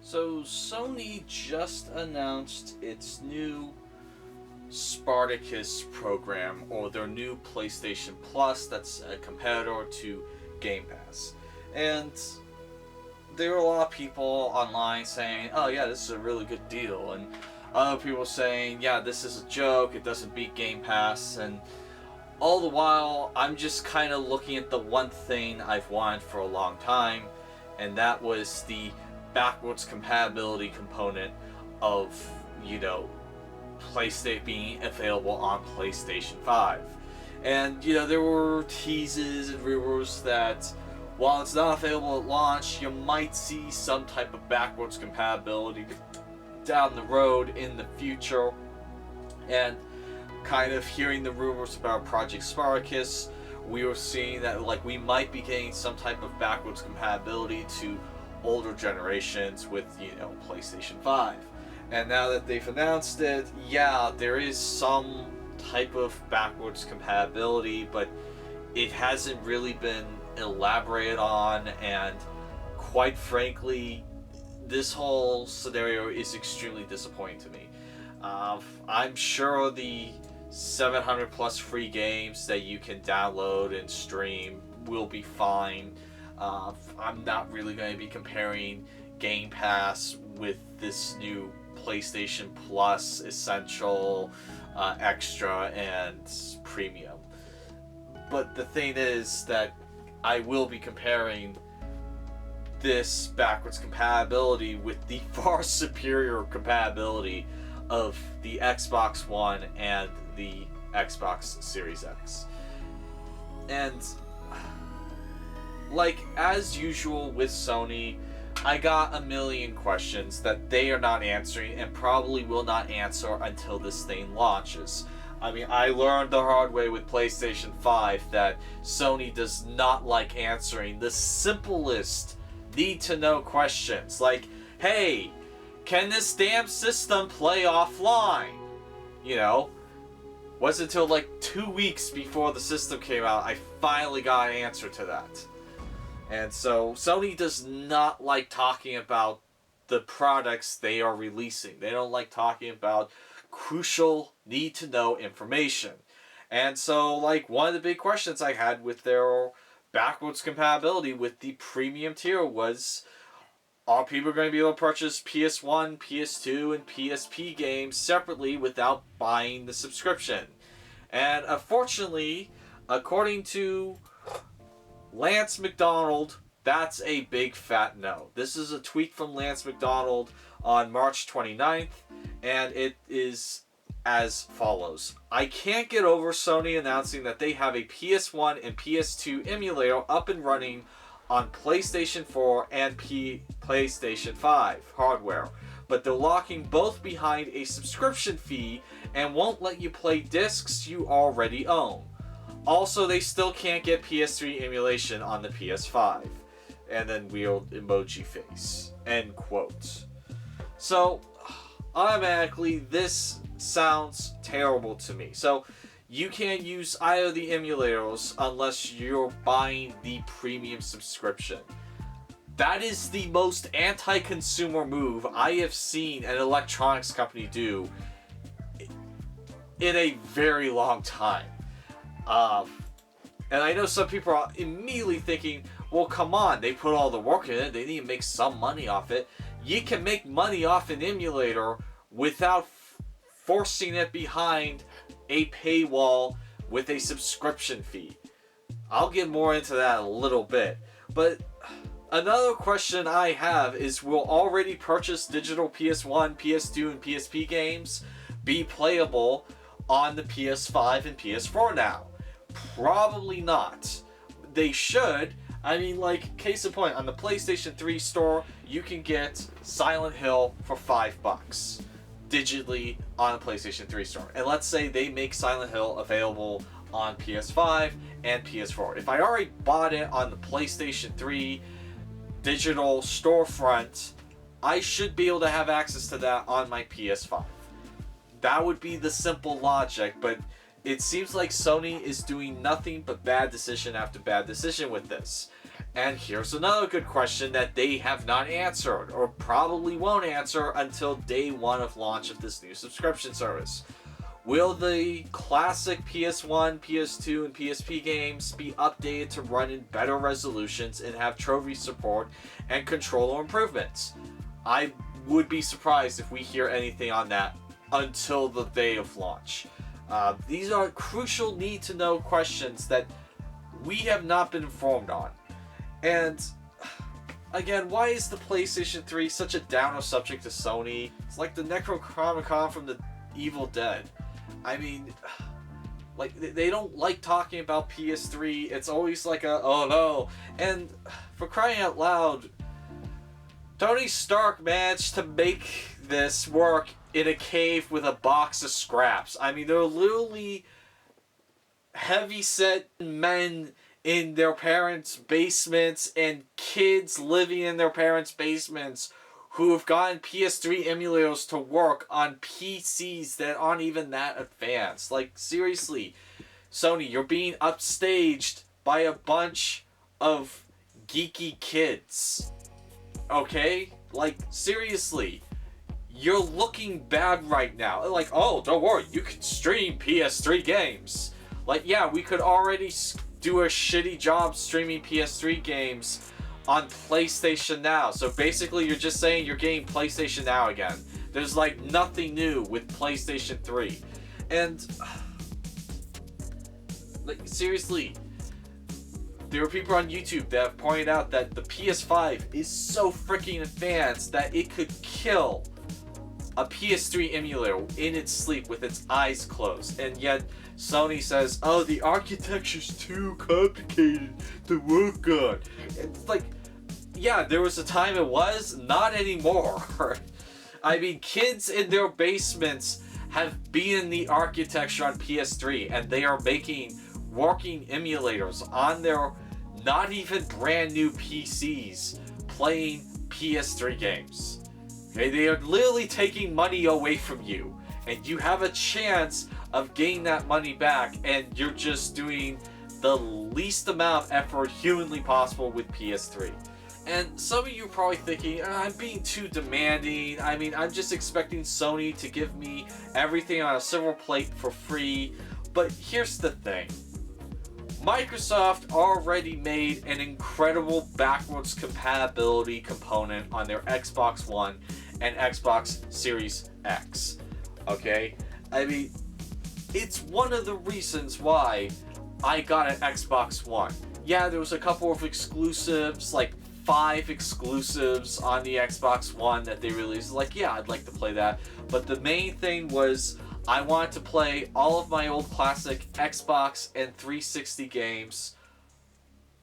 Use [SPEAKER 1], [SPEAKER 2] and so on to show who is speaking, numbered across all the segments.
[SPEAKER 1] So Sony just announced its new Spartacus program, or their new PlayStation Plus that's a competitor to Game Pass. And there are a lot of people online saying, oh yeah, this is a really good deal, and other people saying, yeah, this is a joke, it doesn't beat Game Pass, and all the while I'm just kind of looking at the one thing I've wanted for a long time, and that was the backwards compatibility component of, PlayStation being available on PlayStation 5. And, there were teases and rumors that while it's not available at launch, you might see some type of backwards compatibility down the road in the future. And kind of hearing the rumors about Project Spartacus, we were seeing that we might be getting some type of backwards compatibility to older generations with, PlayStation 5. And now that they've announced it, yeah, there is some type of backwards compatibility, but it hasn't really been elaborated on, and quite frankly, this whole scenario is extremely disappointing to me. I'm sure the 700 plus free games that you can download and stream will be fine. I'm not really going to be comparing Game Pass with this new PlayStation Plus Essential, Extra, and Premium. But the thing is that I will be comparing this backwards compatibility with the far superior compatibility of the Xbox One and the Xbox Series X. And as usual with Sony, I got a million questions that they are not answering and probably will not answer until this thing launches. I mean, I learned the hard way with PlayStation 5 that Sony does not like answering the simplest need-to-know questions. Like, hey, can this damn system play offline? Wasn't until 2 weeks before the system came out I finally got an answer to that. And so Sony does not like talking about the products they are releasing. They don't like talking about crucial need-to-know information. And so, one of the big questions I had with their backwards compatibility with the premium tier was, are people going to be able to purchase PS1, PS2, and PSP games separately without buying the subscription? And unfortunately, according to Lance McDonald, that's a big fat no. This is a tweet from Lance McDonald on March 29th, and it is as follows. I can't get over Sony announcing that they have a PS1 and PS2 emulator up and running on PlayStation 4 and PlayStation 5 hardware, but they're locking both behind a subscription fee and won't let you play discs you already own. Also, they still can't get PS3 emulation on the PS5. And then weird emoji face. End quote. So, automatically, this sounds terrible to me. So, you can't use either of the emulators unless you're buying the premium subscription. That is the most anti-consumer move I have seen an electronics company do in a very long time. And I know some people are immediately thinking, well, come on, they put all the work in it, they need to make some money off it. You can make money off an emulator without forcing it behind a paywall with a subscription fee. I'll get more into that in a little bit. But another question I have is, will already purchased digital PS1, PS2, and PSP games be playable on the PS5 and PS4 now? Probably not. They should. I mean, case in point, on the PlayStation 3 store, you can get Silent Hill for $5 digitally on the PlayStation 3 store. And let's say they make Silent Hill available on PS5 and PS4. If I already bought it on the PlayStation 3 digital storefront, I should be able to have access to that on my PS5. That would be the simple logic, but it seems like Sony is doing nothing but bad decision after bad decision with this. And here's another good question that they have not answered, or probably won't answer until day one of launch of this new subscription service. Will the classic PS1, PS2, and PSP games be updated to run in better resolutions and have trophy support and controller improvements? I would be surprised if we hear anything on that until the day of launch. These are crucial need-to-know questions that we have not been informed on. And again, why is the PlayStation 3 such a downer subject to Sony? It's like the Necronomicon from the Evil Dead. I mean, like, they don't like talking about PS3. It's always like a, oh no. And for crying out loud, Tony Stark managed to make this work in a cave with a box of scraps. I mean, they're literally heavy-set men in their parents' basements and kids living in their parents' basements who have gotten PS3 emulators to work on PCs that aren't even that advanced. Like, seriously, Sony, you're being upstaged by a bunch of geeky kids. Okay? Like, seriously. You're looking bad right now. Like, oh, don't worry, you can stream PS3 games. Like, yeah, we could already do a shitty job streaming PS3 games on PlayStation Now. So basically, you're just saying you're getting PlayStation Now again. There's, like, nothing new with PlayStation 3. And, like, seriously, there are people on YouTube that have pointed out that the PS5 is so freaking advanced that it could kill a PS3 emulator in its sleep with its eyes closed. And yet, Sony says, oh, the architecture's too complicated to work on. It's like, yeah, there was a time it was, not anymore. I mean, kids in their basements have beaten the architecture on PS3, and they are making working emulators on their not even brand new PCs playing PS3 games. Okay, they are literally taking money away from you, and you have a chance of getting that money back, and you're just doing the least amount of effort humanly possible with PS3. And some of you are probably thinking, I'm being too demanding. I mean, I'm just expecting Sony to give me everything on a silver plate for free. But here's the thing. Microsoft already made an incredible backwards compatibility component on their Xbox One and Xbox Series X. Okay? I mean, it's one of the reasons why I got an Xbox One. Yeah, there was a couple of exclusives, like 5 exclusives on the Xbox One that they released. Like, yeah, I'd like to play that. But the main thing was I wanted to play all of my old classic Xbox and 360 games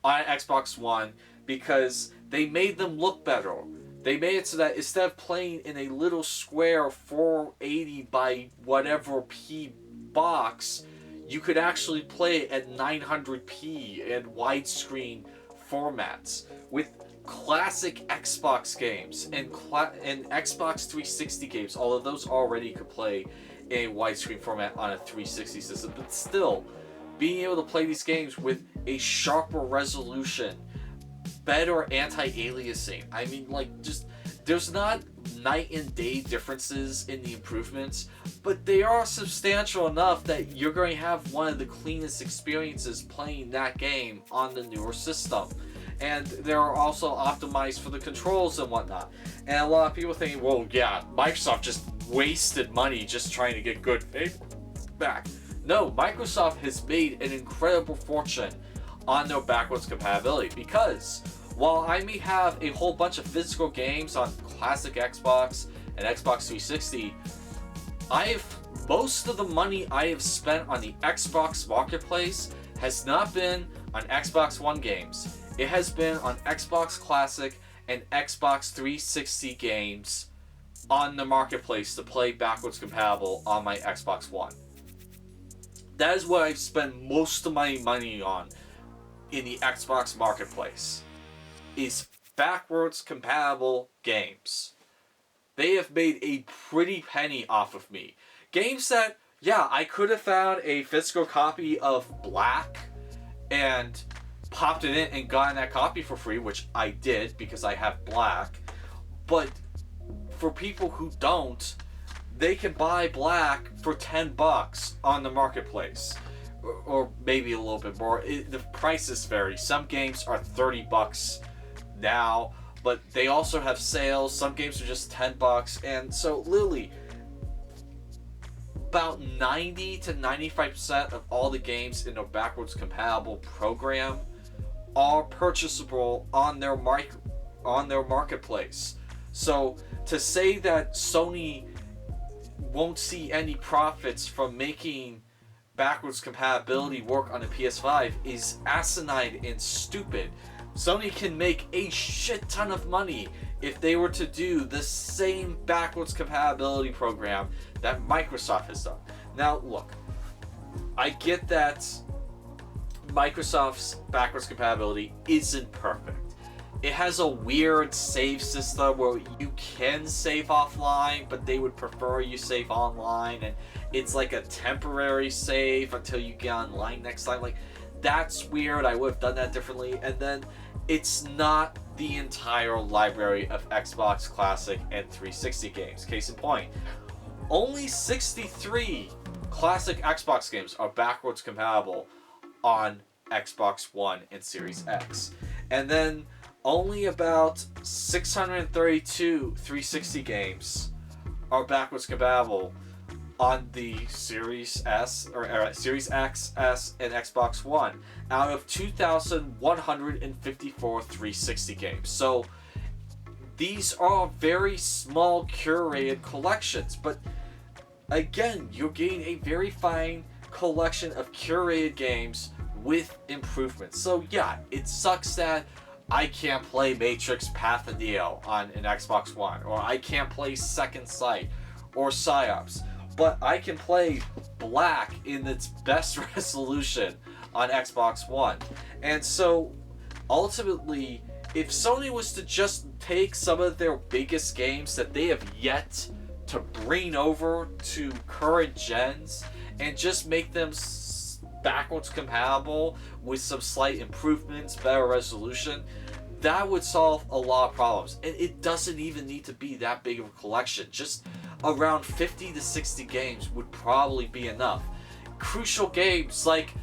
[SPEAKER 1] on Xbox One because they made them look better. They made it so that instead of playing in a little square 480 by whatever P box, you could actually play it at 900p and widescreen formats with classic Xbox games and Xbox 360 games, although those already could play in a widescreen format on a 360 system, but still, being able to play these games with a sharper resolution, better anti-aliasing. I mean, like, just, there's not night and day differences in the improvements, but they are substantial enough that you're going to have one of the cleanest experiences playing that game on the newer system. And they're also optimized for the controls and whatnot. And a lot of people think, well, yeah, Microsoft just wasted money just trying to get good back. No, Microsoft has made an incredible fortune on their backwards compatibility because while I may have a whole bunch of physical games on classic Xbox and Xbox 360, most of the money I have spent on the Xbox Marketplace has not been on Xbox One games. It has been on Xbox Classic and Xbox 360 games on the Marketplace to play backwards compatible on my Xbox One. That is what I've spent most of my money on in the Xbox Marketplace, is backwards compatible games. They have made a pretty penny off of me. Games that, yeah, I could have found a physical copy of Black and popped it in and gotten that copy for free, which I did because I have black. But for people who don't, they can buy black for $10 on the marketplace, or maybe a little bit more. The prices vary. Some games are $30 now, but they also have sales. Some games are just $10, and so literally about 90 to 95% of all the games in a backwards compatible program are purchasable on their marketplace. So to say that Sony won't see any profits from making backwards compatibility work on a PS5 is asinine and stupid. Sony can make a shit ton of money if they were to do the same backwards compatibility program that Microsoft has done. Now, look, I get that Microsoft's backwards compatibility isn't perfect. It has a weird save system where you can save offline, but they would prefer you save online, and it's like a temporary save until you get online next time. Like, that's weird. I would have done that differently. And then it's not the entire library of Xbox Classic and 360 games. Case in point, only 63 classic Xbox games are backwards compatible on Xbox One and Series X. And then only about 632 360 games are backwards compatible on the Series S or Series X, S, and Xbox One out of 2,154 360 games. So these are very small curated collections, but again, you're getting a very fine collection of curated games with improvements. So yeah, it sucks that I can't play Matrix Path of Neo on an Xbox One, or I can't play Second Sight or Psyops, but I can play Black in its best resolution on Xbox One. And so ultimately, if Sony was to just take some of their biggest games that they have yet to bring over to current gens and just make them backwards compatible with some slight improvements, better resolution, that would solve a lot of problems. And it doesn't even need to be that big of a collection. Just around 50 to 60 games would probably be enough. Crucial games like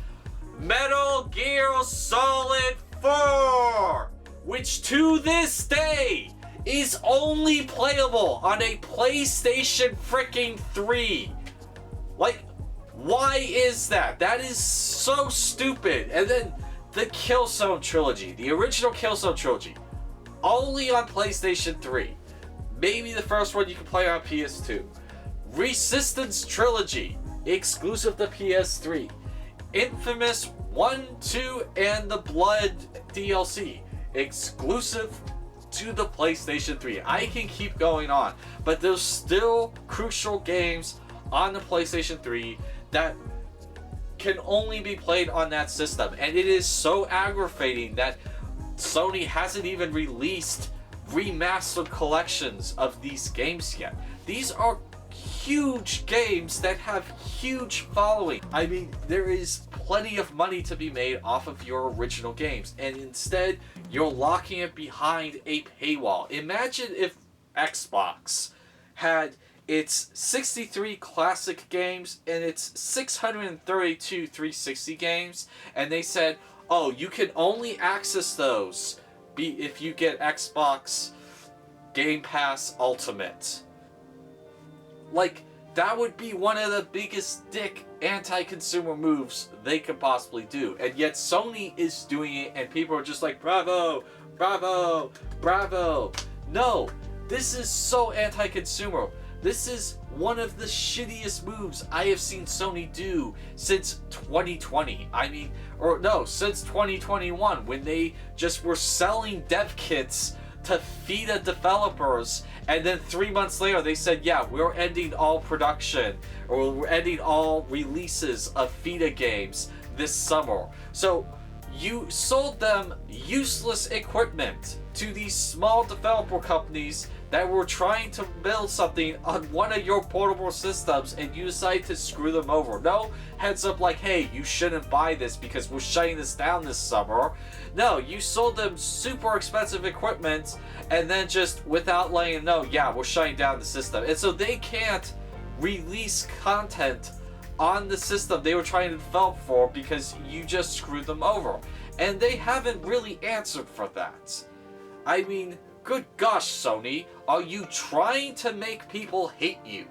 [SPEAKER 1] Metal Gear Solid 4, which to this day is only playable on a PlayStation freaking 3. Like, why is that? That is so stupid. And then the Killzone trilogy, the original Killzone trilogy, only on PlayStation 3. Maybe the first one you can play on PS2. Resistance trilogy, exclusive to PS3. Infamous 1, 2, and the Blood DLC, exclusive to the PlayStation 3. I can keep going on, but there's still crucial games on the PlayStation 3 that can only be played on that system. And it is so aggravating that Sony hasn't even released remastered collections of these games yet. These are huge games that have huge following. I mean, there is plenty of money to be made off of your original games, and instead you're locking it behind a paywall. Imagine if Xbox had its 63 classic games and its 632 360 games, and they said, oh, you can only access those if you get Xbox Game Pass Ultimate. Like, that would be one of the biggest dick anti-consumer moves they could possibly do. And yet Sony is doing it, and people are just like, bravo, bravo, bravo. No, this is so anti-consumer. This is one of the shittiest moves I have seen Sony do since 2020. Since 2021, when they just were selling dev kits to FIDA developers, and then 3 months later they said, yeah, we're ending all production, or we're ending all releases of FIDA games this summer. So you sold them useless equipment to these small developer companies that were trying to build something on one of your portable systems and you decide to screw them over. No heads up like, hey, you shouldn't buy this because we're shutting this down this summer. No, you sold them super expensive equipment and then just without letting them know, yeah, we're shutting down the system. And so they can't release content on the system they were trying to develop for because you just screwed them over. And they haven't really answered for that. I mean, good gosh, Sony, are you trying to make people hate you?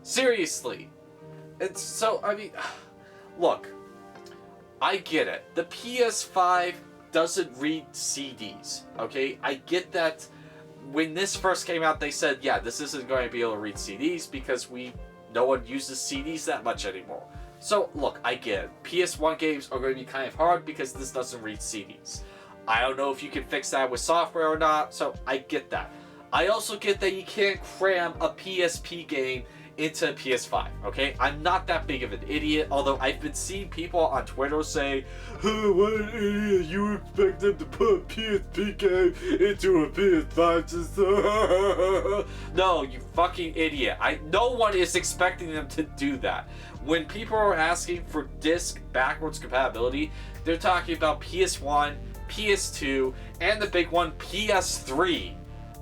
[SPEAKER 1] Seriously. And so, I mean, look, I get it. The PS5 doesn't read CDs, okay? I get that when this first came out, they said, yeah, this isn't going to be able to read CDs because no one uses CDs that much anymore. So, look, I get it. PS1 games are going to be kind of hard because this doesn't read CDs. I don't know if you can fix that with software or not, so I get that. I also get that you can't cram a PSP game into a PS5, okay? I'm not that big of an idiot, although I've been seeing people on Twitter say, oh, what an idiot, you expect them to put a PSP game into a PS5 system. No, you fucking idiot. No one is expecting them to do that. When people are asking for disc backwards compatibility, they're talking about PS1, PS2, and the big one, PS3.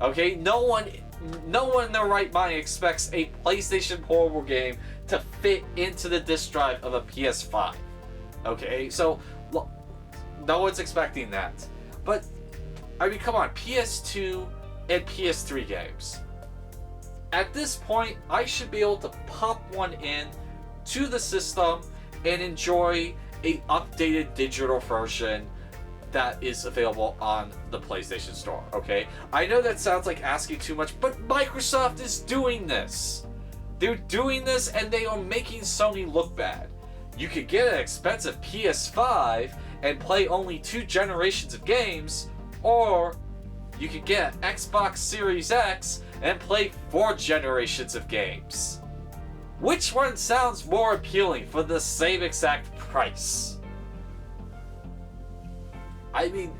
[SPEAKER 1] Okay? No one in their right mind expects a PlayStation Portable game to fit into the disc drive of a PS5. Okay? So, look, no one's expecting that. But, I mean, come on, PS2 and PS3 games. At this point, I should be able to pop one in to the system and enjoy a updated digital version that is available on the PlayStation Store, okay? I know that sounds like asking too much, but Microsoft is doing this. They're doing this and they are making Sony look bad. You could get an expensive PS5 and play only 2 generations of games, or you could get an Xbox Series X and play 4 generations of games. Which one sounds more appealing for the same exact price? I mean,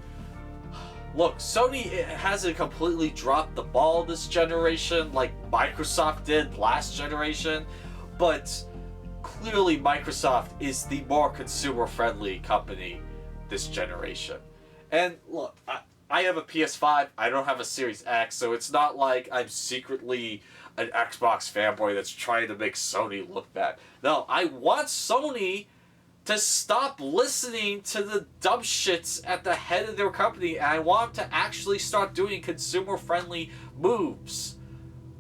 [SPEAKER 1] look, Sony hasn't completely dropped the ball this generation like Microsoft did last generation, but clearly Microsoft is the more consumer-friendly company this generation. And look, I have a PS5, I don't have a Series X, so it's not like I'm secretly an Xbox fanboy that's trying to make Sony look bad. No, I want Sony to stop listening to the dumb shits at the head of their company, and I want them to actually start doing consumer-friendly moves.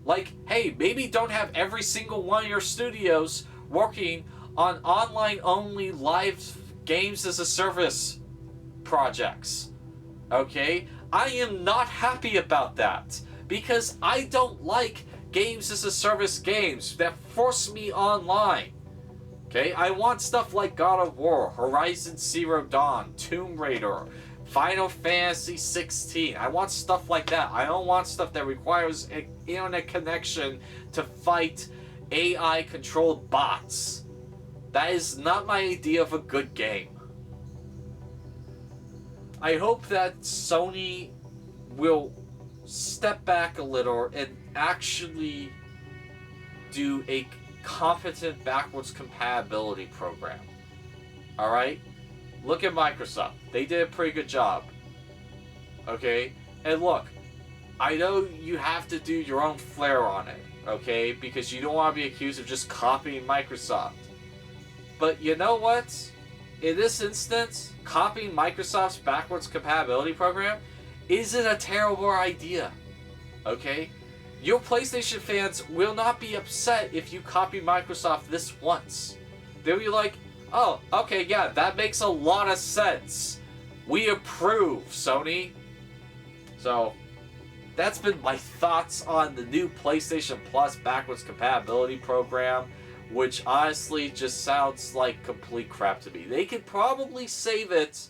[SPEAKER 1] Like, hey, maybe don't have every single one of your studios working on online-only live games as a service projects. Okay? I am not happy about that, because I don't like games as a service games that force me online. Okay, I want stuff like God of War, Horizon Zero Dawn, Tomb Raider, Final Fantasy 16. I want stuff like that. I don't want stuff that requires an internet connection to fight AI-controlled bots. That is not my idea of a good game. I hope that Sony will step back a little and actually do a competent backwards compatibility program. Alright? Look at Microsoft. They did a pretty good job. Okay? And look, I know you have to do your own flair on it. Okay? Because you don't want to be accused of just copying Microsoft. But you know what? In this instance, copying Microsoft's backwards compatibility program isn't a terrible idea. Okay? Your PlayStation fans will not be upset if you copy Microsoft this once. They'll be like, oh, okay, yeah, that makes a lot of sense. We approve, Sony. So, that's been my thoughts on the new PlayStation Plus backwards compatibility program, which honestly just sounds like complete crap to me. They could probably save it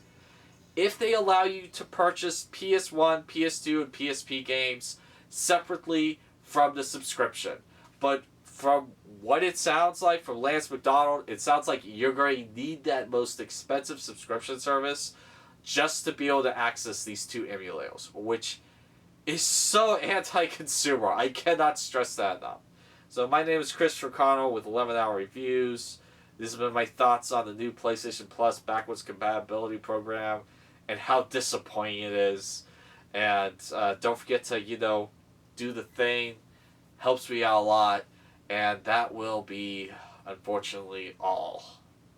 [SPEAKER 1] if they allow you to purchase PS1, PS2, and PSP games separately from the subscription. But from what it sounds like from Lance McDonald, it sounds like you're going to need that most expensive subscription service just to be able to access these 2 emulators, which is so anti-consumer. I cannot stress that enough. So my name is Christopher Connell with 11 Hour Reviews. This has been my thoughts on the new PlayStation Plus Backwards Compatibility program and how disappointing it is. And don't forget to, do the thing. Helps me out a lot. And that will be, unfortunately, all.